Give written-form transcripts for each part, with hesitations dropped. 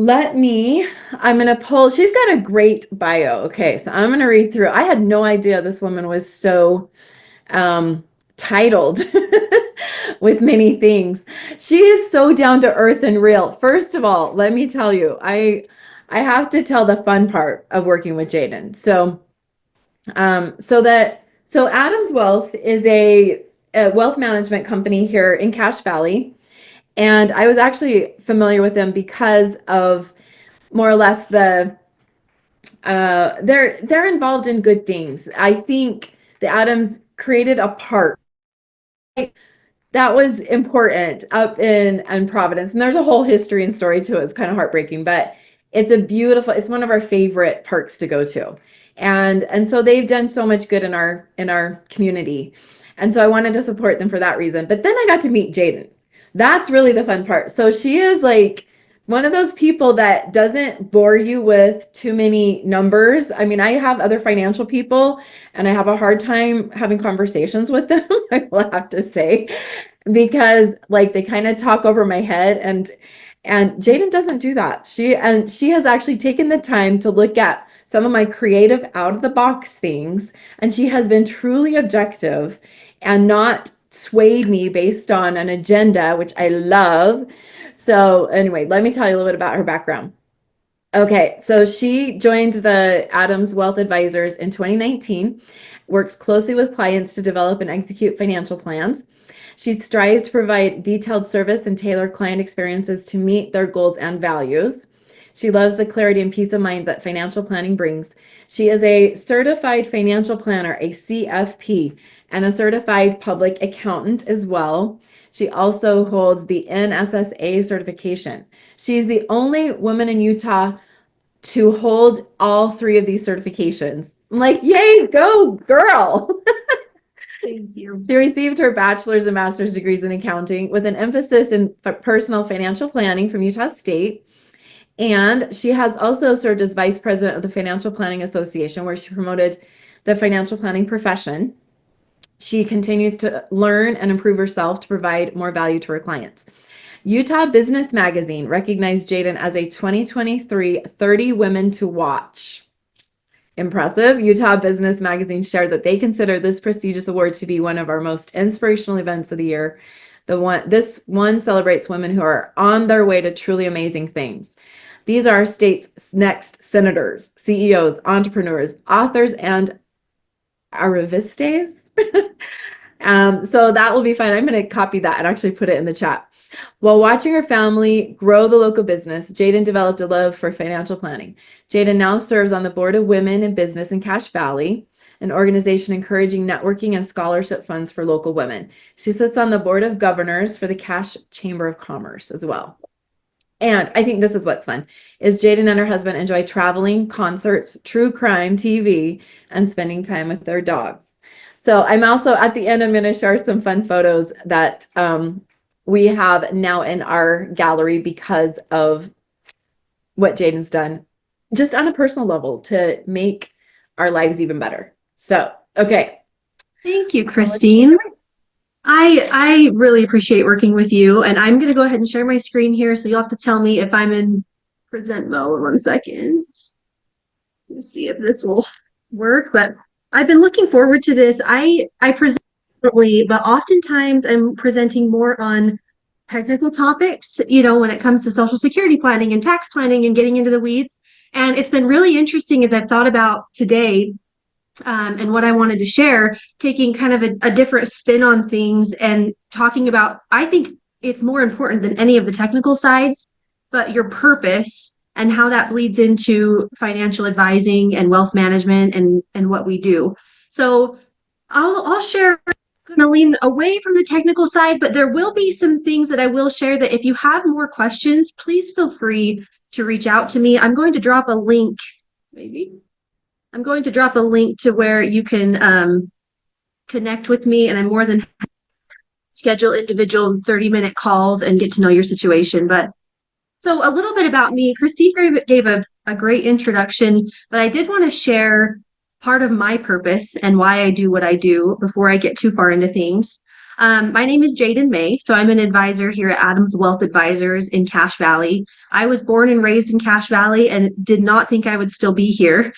I'm going to pull, she's got a great bio. Okay, so I'm going to read through. I had no idea this woman was so titled with many things. She is so down to earth and real. First of all, let me tell you, I have to tell the fun part of working with Jaeden. So Adams Wealth is a wealth management company here in Cache Valley. And I was actually familiar with them because of more or less they're involved in good things. I think the Adams created a park that was important up in Providence, and there's a whole history and story to it. It's kind of heartbreaking, but it's one of our favorite parks to go to. And so they've done so much good in our community. And so I wanted to support them for that reason. But then I got to meet Jaeden. That's really the fun part. So she is like one of those people that doesn't bore you with too many numbers. I mean, I have other financial people and I have a hard time having conversations with them, I will have to say, because like they kind of talk over my head, and Jaeden doesn't do that. She has actually taken the time to look at some of my creative out of the box things, and she has been truly objective and not swayed me based on an agenda, which I love. So anyway, let me tell you a little bit about her background. Okay, so she joined the Adams Wealth Advisors in 2019, works closely with clients to develop and execute financial plans. She strives to provide detailed service and tailor client experiences to meet their goals and values. She loves the clarity and peace of mind that financial planning brings. She is a certified financial planner, a CFP, and a certified public accountant as well. She also holds the NSSA certification. She's the only woman in Utah to hold all three of these certifications. I'm like, yay, go girl. Thank you. She received her bachelor's and master's degrees in accounting with an emphasis in personal financial planning from Utah State. And she has also served as vice president of the Financial Planning Association, where she promoted the financial planning profession. She continues to learn and improve herself to provide more value to her clients. Utah Business Magazine recognized Jaeden as a 2023 30 Women to Watch. Impressive. Utah Business Magazine shared that they consider this prestigious award to be one of our most inspirational events of the year. This one celebrates women who are on their way to truly amazing things. These are our state's next senators, CEOs, entrepreneurs, authors, and arrivistes. So that will be fun. I'm going to copy that and actually put it in the chat. While watching her family grow the local business, Jaeden developed a love for financial planning. Jaeden now serves on the board of Women in Business in Cache Valley, an organization encouraging networking and scholarship funds for local women. She sits on the board of governors for the Cache Chamber of Commerce as well. And I think this is what's fun, is Jaeden and her husband enjoy traveling, concerts, true crime TV, and spending time with their dogs. So I'm also, at the end, I'm going to share some fun photos that we have now in our gallery because of what Jaeden's done, just on a personal level, to make our lives even better. So, okay. Thank you, Christine. I really appreciate working with you, and I'm going to go ahead and share my screen here, so you'll have to tell me if I'm in present mode. 1 second. Let's see if this will work, but I've been looking forward to this. I present differently, but oftentimes I'm presenting more on technical topics, when it comes to Social Security planning and tax planning and getting into the weeds. And it's been really interesting as I've thought about today and what I wanted to share, taking kind of a different spin on things and talking about, I think it's more important than any of the technical sides, but your purpose and how that bleeds into financial advising and wealth management and what we do. So I'll share, going to lean away from the technical side, but there will be some things that I will share that if you have more questions, please feel free to reach out to me. I'm going to drop a link, to where you can connect with me, and I'm more than happy to schedule individual 30-minute calls and get to know your situation. But so a little bit about me. Christine gave a great introduction, but I did want to share part of my purpose and why I do what I do before I get too far into things. My name is Jaeden May. So I'm an advisor here at Adams Wealth Advisors in Cache Valley. I was born and raised in Cache Valley and did not think I would still be here.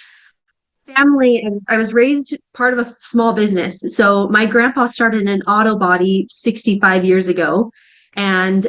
Family, and I was raised part of a small business. So my grandpa started an auto body 65 years ago, and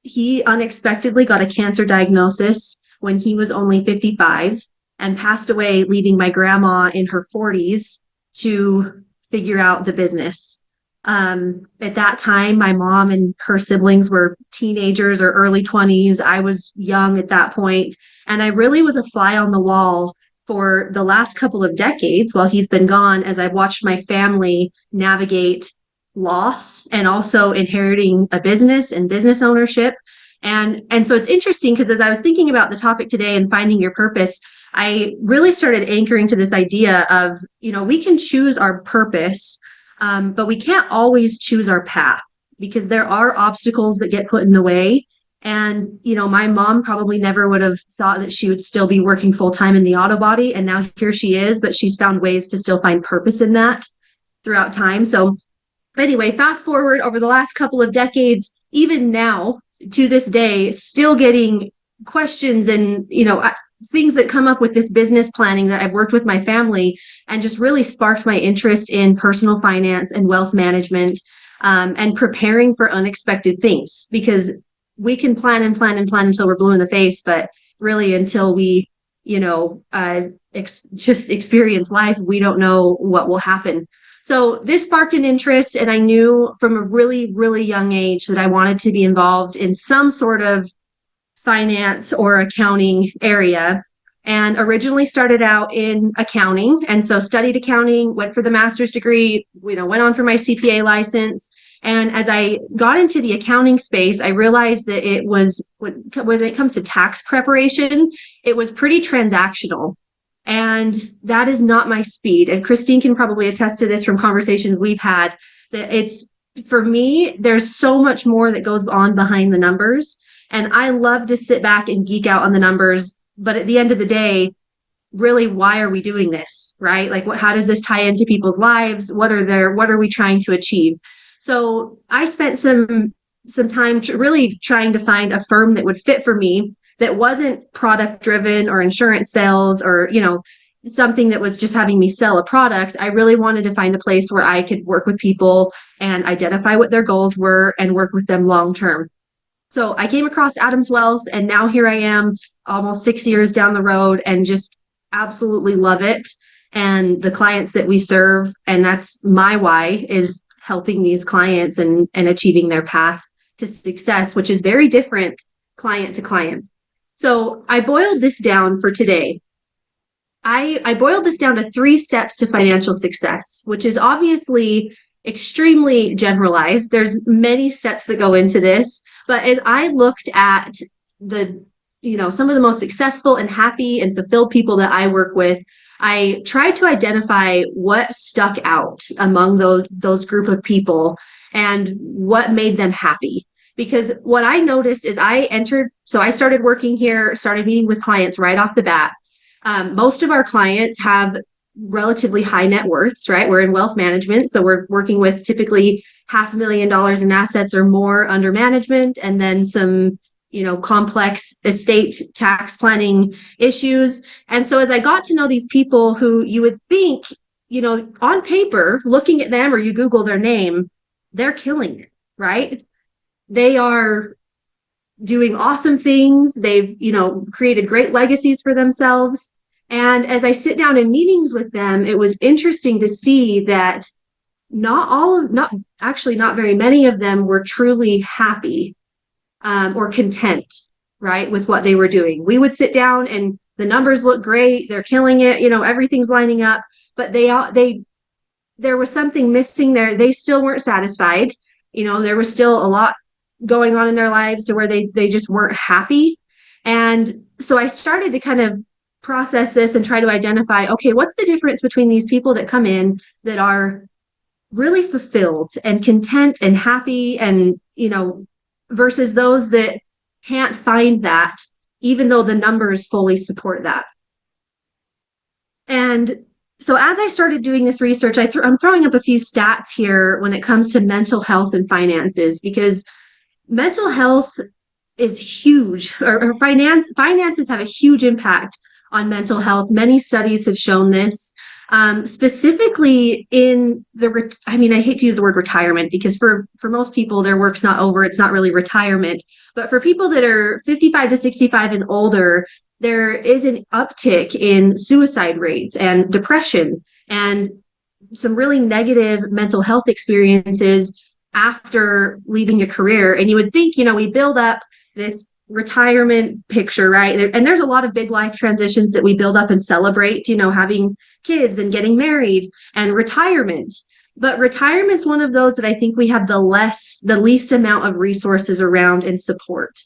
he unexpectedly got a cancer diagnosis when he was only 55 and passed away, leaving my grandma in her 40s to figure out the business. At that time, my mom and her siblings were teenagers or early 20s. I was young at that point, and I really was a fly on the wall for the last couple of decades while he's been gone, as I've watched my family navigate loss and also inheriting a business and business ownership. And so it's interesting because as I was thinking about the topic today and finding your purpose, I really started anchoring to this idea of, we can choose our purpose, but we can't always choose our path because there are obstacles that get put in the way. And, my mom probably never would have thought that she would still be working full time in the auto body. And now here she is, but she's found ways to still find purpose in that throughout time. So anyway, fast forward over the last couple of decades, even now to this day, still getting questions and, things that come up with this business planning that I've worked with my family and just really sparked my interest in personal finance and wealth management, and preparing for unexpected things, because we can plan and plan and plan until we're blue in the face, but really until we, just experience life, we don't know what will happen. So this sparked an interest, and I knew from a really, really young age that I wanted to be involved in some sort of finance or accounting area, and originally started out in accounting. And so studied accounting, went for the master's degree, went on for my CPA license. And as I got into the accounting space, I realized that it was, when it comes to tax preparation, it was pretty transactional. And that is not my speed. And Christine can probably attest to this from conversations we've had, that it's, for me, there's so much more that goes on behind the numbers. And I love to sit back and geek out on the numbers. But at the end of the day, really, why are we doing this, right? Like, how does this tie into people's lives? What are we trying to achieve? So I spent some time really trying to find a firm that would fit for me, that wasn't product driven or insurance sales or, something that was just having me sell a product. I really wanted to find a place where I could work with people and identify what their goals were and work with them long term. So I came across Adams Wealth, and now here I am almost 6 years down the road and just absolutely love it. And the clients that we serve, and that's my why, is helping these clients and achieving their path to success, which is very different client to client. So I boiled this down for today. I boiled this down to 3 steps to financial success, which is obviously extremely generalized. There's many steps that go into this, but as I looked at some of the most successful and happy and fulfilled people that I work with, I tried to identify what stuck out among those group of people and what made them happy. Because what I noticed is I started working here, started meeting with clients right off the bat. Most of our clients have relatively high net worths, right? We're in wealth management, so we're working with typically $500,000 in assets or more under management, and then some complex estate tax planning issues. And so as I got to know these people who you would think, on paper, looking at them, or you Google their name, they're killing it, right? They are doing awesome things. They've, created great legacies for themselves. And as I sit down in meetings with them, it was interesting to see that not very many of them were truly happy or content, right, with what they were doing. We would sit down and the numbers look great. They're killing it. Everything's lining up, but there was something missing there. They still weren't satisfied. There was still a lot going on in their lives to where they just weren't happy. And so I started to kind of process this and try to identify, okay, what's the difference between these people that come in that are really fulfilled and content and happy and, versus those that can't find that, even though the numbers fully support that. And so as I started doing this research, I'm throwing up a few stats here when it comes to mental health and finances, because mental health is huge, or finances have a huge impact on mental health. Many studies have shown this, specifically in I hate to use the word retirement, because for most people, their work's not over. It's not really retirement. But for people that are 55 to 65 and older, there is an uptick in suicide rates and depression and some really negative mental health experiences after leaving a career. And you would think, we build up this retirement picture, right? And there's a lot of big life transitions that we build up and celebrate, having kids and getting married and retirement. But retirement's one of those that I think we have the least amount of resources around and support.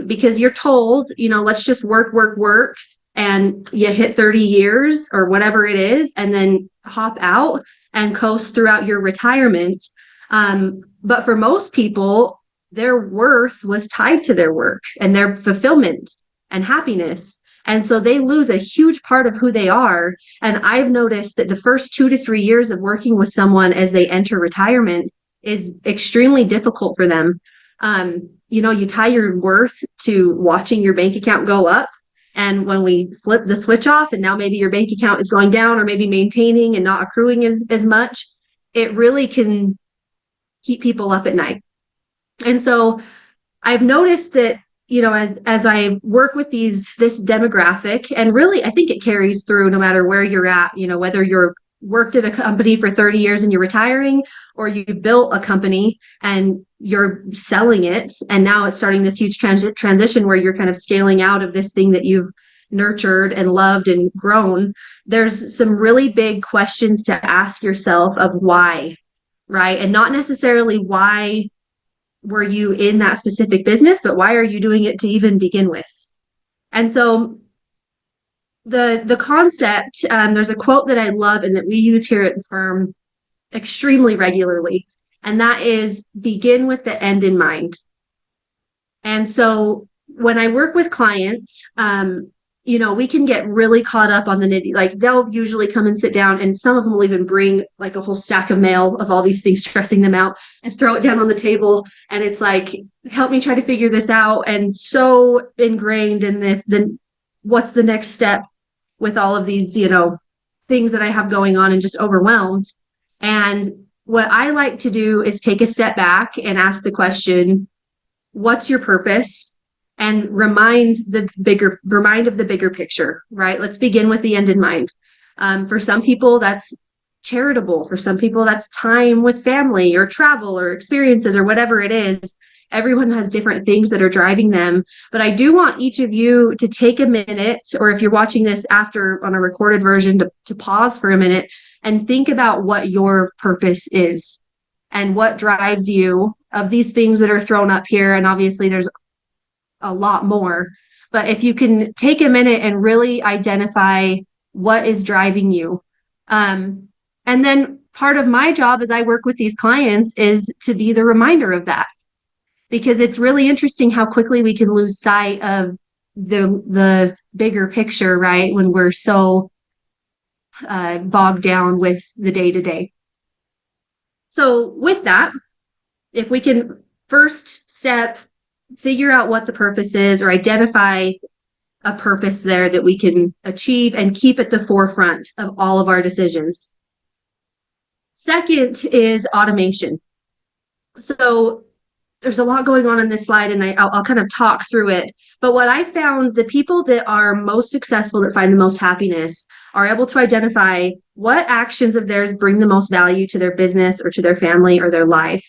Because you're told, let's just work, and you hit 30 years or whatever it is, and then hop out and coast throughout your retirement. But for most people, their worth was tied to their work and their fulfillment and happiness. And so they lose a huge part of who they are. And I've noticed that the first 2 to 3 years of working with someone as they enter retirement is extremely difficult for them. You tie your worth to watching your bank account go up. And when we flip the switch off and now maybe your bank account is going down, or maybe maintaining and not accruing as much, it really can keep people up at night. And so I've noticed that, as I work with this demographic, and really I think it carries through no matter where you're at, whether you're worked at a company for 30 years and you're retiring, or you built a company and you're selling it, and now it's starting this huge transition where you're kind of scaling out of this thing that you've nurtured and loved and grown. There's some really big questions to ask yourself of why, right? And not necessarily why were you in that specific business, but why are you doing it to even begin with? And so the concept, there's a quote that I love and that we use here at the firm extremely regularly, and that is, begin with the end in mind. And so when I work with clients, we can get really caught up on the nitty. Like, they'll usually come and sit down, and some of them will even bring like a whole stack of mail of all these things stressing them out and throw it down on the table. And it's like, help me try to figure this out. And so ingrained in this, then what's the next step with all of these, things that I have going on, and just overwhelmed. And what I like to do is take a step back and ask the question, what's your purpose? And remind of the bigger picture, right? Let's begin with the end in mind. For some people, that's charitable. For some people, that's time with family or travel or experiences or whatever it is. Everyone has different things that are driving them. But I do want each of you to take a minute, or if you're watching this after on a recorded version, to pause for a minute and think about what your purpose is and what drives you, of these things that are thrown up here. And obviously there's a lot more, but if you can take a minute and really identify what is driving you. And then part of my job as I work with these clients is to be the reminder of that, because it's really interesting how quickly we can lose sight of the bigger picture, right? When we're so bogged down with the day-to-day. So with that, if we can first step, figure out what the purpose is, or identify a purpose there that we can achieve and keep at the forefront of all of our decisions. Second is automation. So there's a lot going on in this slide, and I'll kind of talk through it. But what I found, the people that are most successful, that find the most happiness, are able to identify what actions of theirs bring the most value to their business or to their family or their life,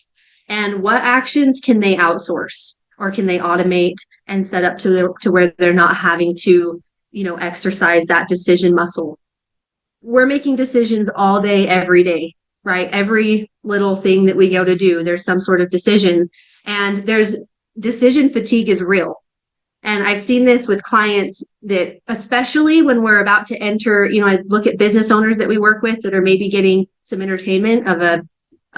and what actions can they outsource or can they automate and set up to where they're not having to, exercise that decision muscle. We're making decisions all day, every day, right? Every little thing that we go to do, there's some sort of decision, and there's decision fatigue is real. And I've seen this with clients that, especially when we're about to enter, I look at business owners that we work with that are maybe getting some entertainment of a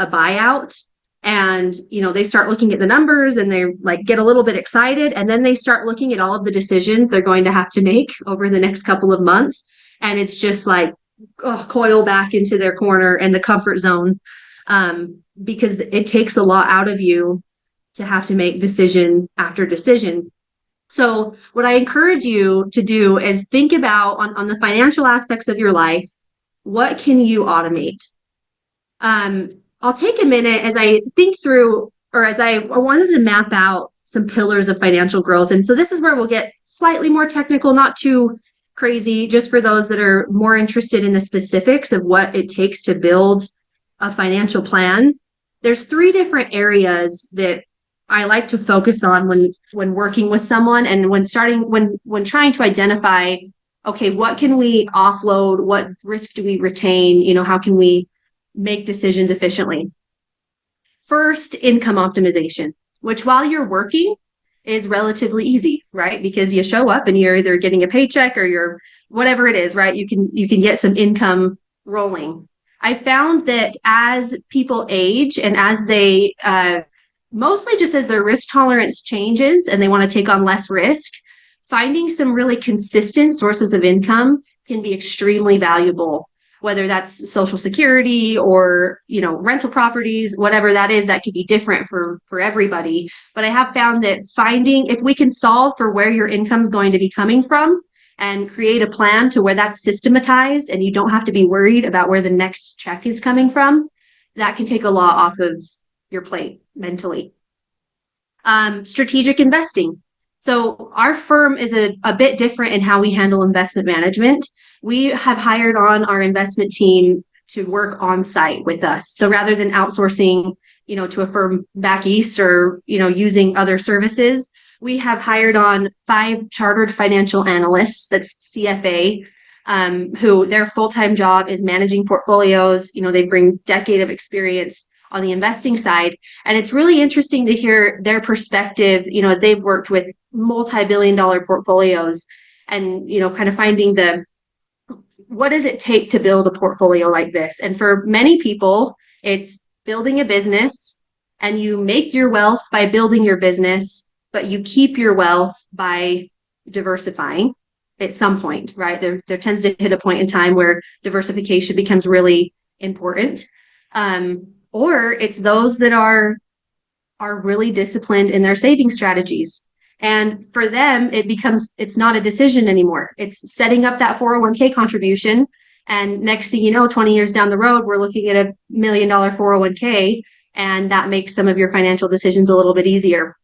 buyout. And, they start looking at the numbers and they get a little bit excited. And then they start looking at all of the decisions they're going to have to make over the next couple of months. And it's just like coil back into their corner and the comfort zone, because it takes a lot out of you to have to make decision after decision. So what I encourage you to do is think about on the financial aspects of your life, what can you automate? I'll take a minute as I think through, or as I wanted to map out some pillars of financial growth. And so this is where we'll get slightly more technical, not too crazy, just for those that are more interested in the specifics of what it takes to build a financial plan. There's 3 different areas that I like to focus on when working with someone and when trying to identify, okay, what can we offload? What risk do we retain? How can we make decisions efficiently? First, income optimization, which while you're working is relatively easy, right? Because you show up and you're either getting a paycheck or you're whatever it is, right? You can get some income rolling. I found that as people age and as they mostly just as their risk tolerance changes and they want to take on less risk, finding some really consistent sources of income can be extremely valuable, whether that's Social Security or, rental properties, whatever that is. That could be different for everybody. But I have found that if we can solve for where your income is going to be coming from and create a plan to where that's systematized and you don't have to be worried about where the next check is coming from, that can take a lot off of your plate mentally. Strategic investing. So our firm is a bit different in how we handle investment management. We have hired on our investment team to work on site with us. So rather than outsourcing, to a firm back east or, using other services, we have hired on 5 chartered financial analysts, that's CFA, who their full-time job is managing portfolios. They bring decade of experience on the investing side. And it's really interesting to hear their perspective, as they've worked with multi-billion-dollar portfolios and, kind of finding what does it take to build a portfolio like this? And for many people, it's building a business and you make your wealth by building your business, but you keep your wealth by diversifying at some point, right? There tends to hit a point in time where diversification becomes really important. Or it's those that are really disciplined in their saving strategies. And for them, it's not a decision anymore. It's setting up that 401k contribution. And next thing you know, 20 years down the road, we're looking at $1 million 401k, and that makes some of your financial decisions a little bit easier.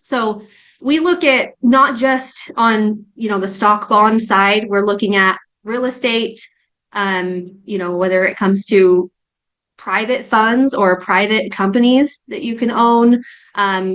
So we look at not just on, the stock bond side, we're looking at real estate, whether it comes to private funds or private companies that you can own,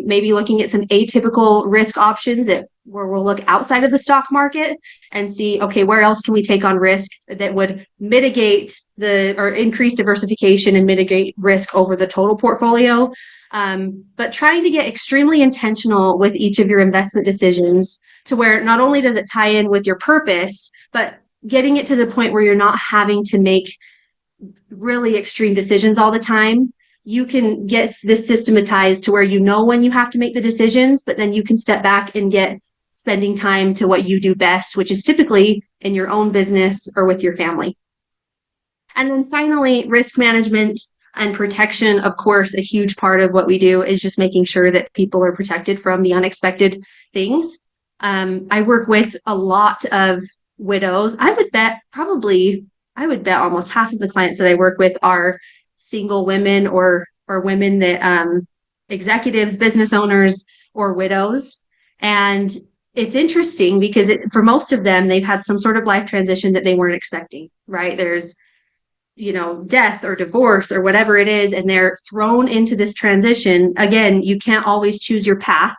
maybe looking at some atypical risk options where we'll look outside of the stock market and see, okay, where else can we take on risk that would mitigate or increase diversification and mitigate risk over the total portfolio. But trying to get extremely intentional with each of your investment decisions to where not only does it tie in with your purpose, but getting it to the point where you're not having to make really extreme decisions all the time. You can get this systematized to where when you have to make the decisions, but then you can step back and get spending time to what you do best, which is typically in your own business or with your family. And then finally, risk management and protection. Of course, a huge part of what we do is just making sure that people are protected from the unexpected things. I work with a lot of widows. I would bet almost half of the clients that I work with are single women or women that executives, business owners, or widows. And it's interesting because for most of them, they've had some sort of life transition that they weren't expecting, right? There's, death or divorce or whatever it is, and they're thrown into this transition. Again, you can't always choose your path.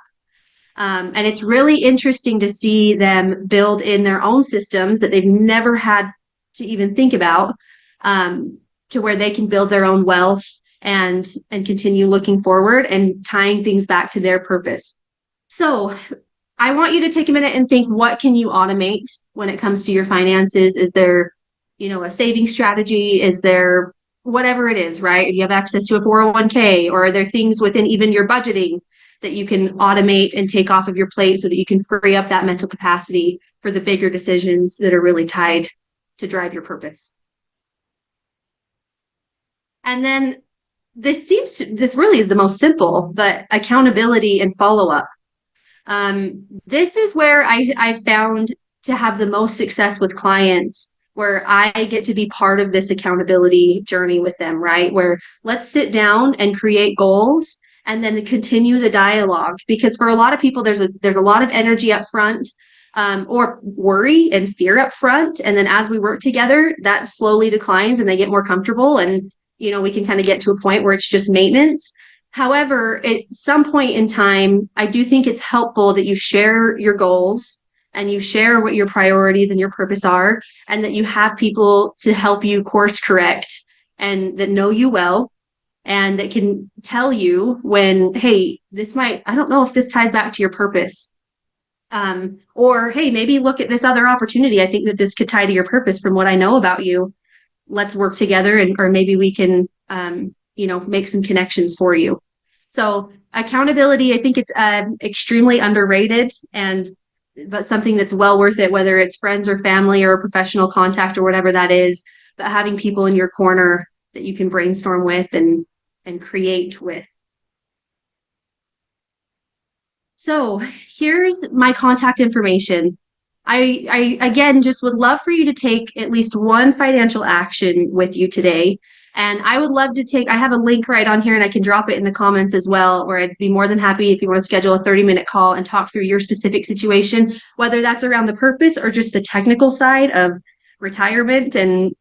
And it's really interesting to see them build in their own systems that they've never had to even think about, to where they can build their own wealth and continue looking forward and tying things back to their purpose. So I want you to take a minute and think, what can you automate when it comes to your finances? Is there, a saving strategy? Is there whatever it is, right? If you have access to a 401k, or are there things within even your budgeting that you can automate and take off of your plate so that you can free up that mental capacity for the bigger decisions that are really tied to drive your purpose? And then this really is the most simple, but accountability and follow-up. This is where I found to have the most success with clients, where I get to be part of this accountability journey with them, right? Where let's sit down and create goals and then continue the dialogue. Because for a lot of people, there's a lot of energy up front, or worry and fear up front. And then as we work together, that slowly declines and they get more comfortable. And, we can kind of get to a point where it's just maintenance. However, at some point in time, I do think it's helpful that you share your goals and you share what your priorities and your purpose are, and that you have people to help you course correct and that know you well and that can tell you when, hey, I don't know if this ties back to your purpose. Or, hey, maybe look at this other opportunity. I think that this could tie to your purpose from what I know about you. Let's work together, or maybe we can, make some connections for you. So accountability, I think it's extremely underrated, but something that's well worth it, whether it's friends or family or a professional contact or whatever that is, but having people in your corner that you can brainstorm with and create with. So here's my contact information. I again just would love for you to take at least one financial action with you today. And I would love to I have a link right on here and I can drop it in the comments as well, where I'd be more than happy if you want to schedule a 30-minute call and talk through your specific situation, whether that's around the purpose or just the technical side of retirement and,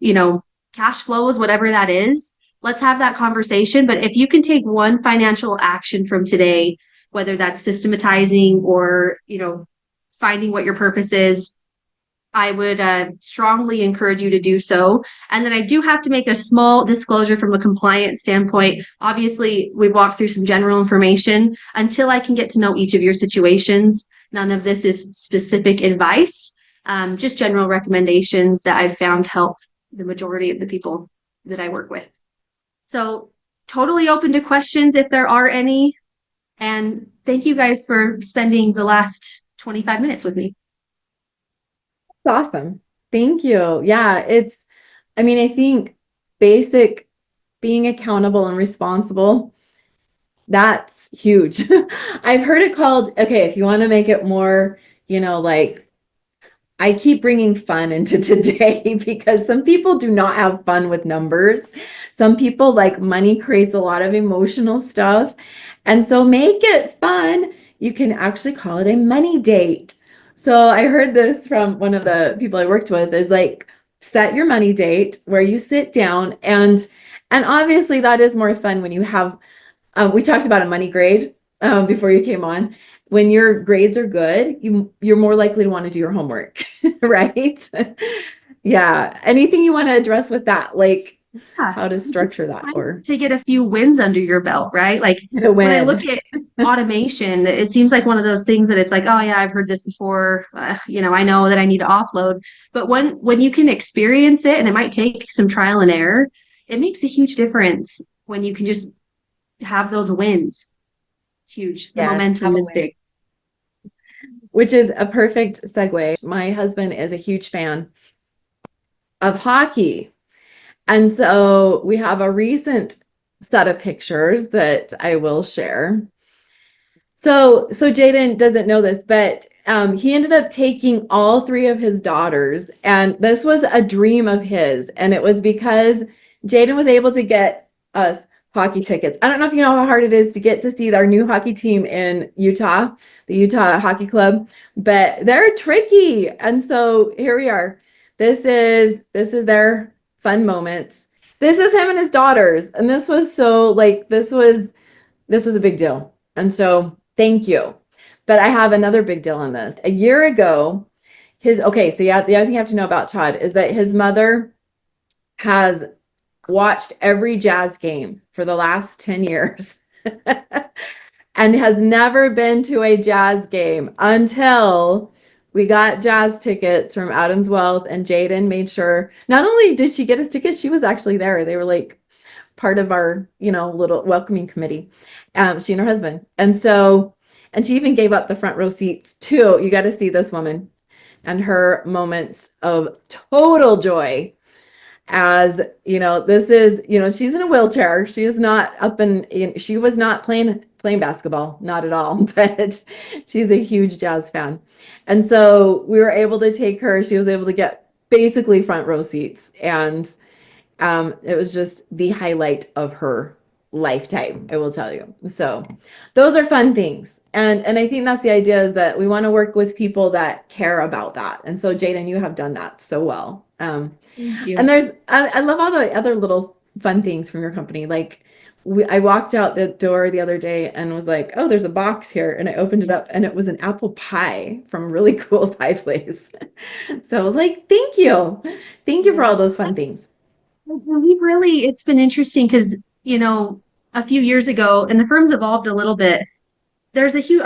cash flows, whatever that is. Let's have that conversation. But if you can take one financial action from today, whether that's systematizing or, finding what your purpose is, I would strongly encourage you to do so. And then I do have to make a small disclosure from a compliance standpoint. Obviously, we walked through some general information. Until I can get to know each of your situations, none of this is specific advice, just general recommendations that I've found help the majority of the people that I work with. So totally open to questions if there are any. And thank you guys for spending the last 25 minutes with me. Awesome. Thank you. Yeah, I think basic being accountable and responsible, that's huge. I've heard it called, okay, if you want to make it more, I keep bringing fun into today because some people do not have fun with numbers. Some people like money creates a lot of emotional stuff. And so make it fun. You can actually call it a money date. So I heard this from one of the people I worked with is like, set your money date where you sit down and obviously that is more fun when you have, we talked about a money grade before you came on. When your grades are good, you're more likely to want to do your homework, right? Yeah. Anything you want to address with that? Like how to structure that or to get a few wins under your belt, right? Like when I look at automation, it seems like one of those things that it's like, oh yeah, I've heard this before. I know that I need to offload, but when you can experience it, and it might take some trial and error, it makes a huge difference when you can just have those wins. It's huge. The momentum is big. Which is a perfect segue. My husband is a huge fan of hockey. And so we have a recent set of pictures that I will share. So Jaeden doesn't know this, but he ended up taking all three of his daughters, and this was a dream of his. And it was because Jaeden was able to get us hockey tickets. I don't know if you know how hard it is to get to see our new hockey team in Utah, the Utah Hockey Club, but they're tricky. And so here we are. This is their fun moments. This is him and his daughters. And this was so like, this was a big deal. And so thank you. But I have another big deal on this. A year ago, the other thing you have to know about Todd is that his mother has watched every Jazz game for the last 10 years and has never been to a Jazz game until we got Jazz tickets from Adam's Wealth, and Jaeden made sure, not only did she get us tickets, she was actually there. They were like part of our, little welcoming committee, she and her husband. And she even gave up the front row seats too. You got to see this woman and her moments of total joy. as, this is, she's in a wheelchair. She is not she was not playing basketball, not at all, but she's a huge jazz fan. And so we were able to take her, she was able to get basically front row seats. And it was just the highlight of her lifetime, I will tell you. So those are fun things. And I think that's the idea, is that we want to work with people that care about that. And so Jaeden, you have done that so well. Thank you. And I love all the other little fun things from your company. Like I walked out the door the other day and was like, oh, there's a box here. And I opened it up and it was an apple pie from a really cool pie place. So I was like, thank you. Thank you for all those fun things. It's been interesting because, a few years ago, and the firm's evolved a little bit. There's a huge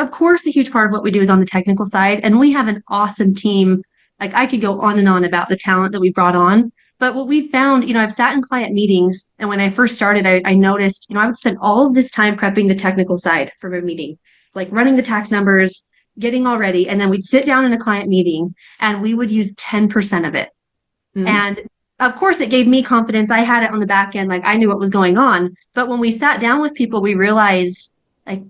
part of what we do is on the technical side, and we have an awesome team. Like I could go on and on about the talent that we brought on, but what we found, I've sat in client meetings, and when I first started, I noticed, I would spend all of this time prepping the technical side for a meeting, like running the tax numbers, getting all ready, and then we'd sit down in a client meeting and we would use 10% of it. Mm-hmm. And of course, it gave me confidence. I had it on the back end, like I knew what was going on. But when we sat down with people, we realized like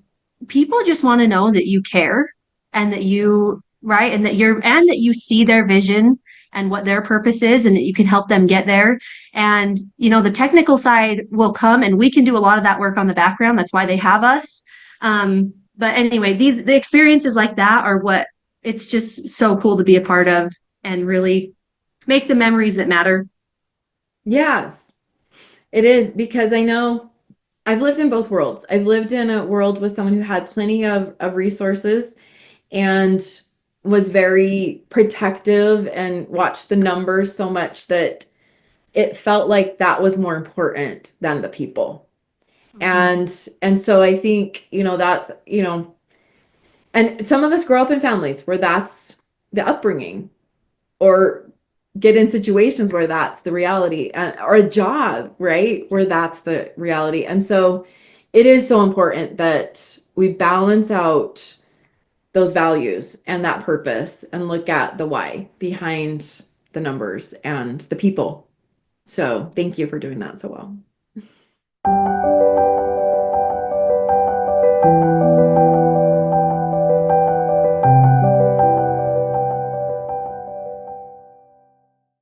people just want to know that you care and that you, right, and that you see their vision and what their purpose is, and that you can help them get there. And the technical side will come, and we can do a lot of that work on the background. That's why they have us. But anyway, the experiences like that are what it's just so cool to be a part of and really make the memories that matter. Yes, it is, because I know I've lived in both worlds. I've lived in a world with someone who had plenty of resources and was very protective and watched the numbers so much that it felt like that was more important than the people. Mm-hmm. And so I think, that's, and some of us grow up in families where that's the upbringing, or get in situations where that's the reality, or a job, right, where that's the reality. And so it is so important that we balance out those values and that purpose and look at the why behind the numbers and the people. So thank you for doing that so well.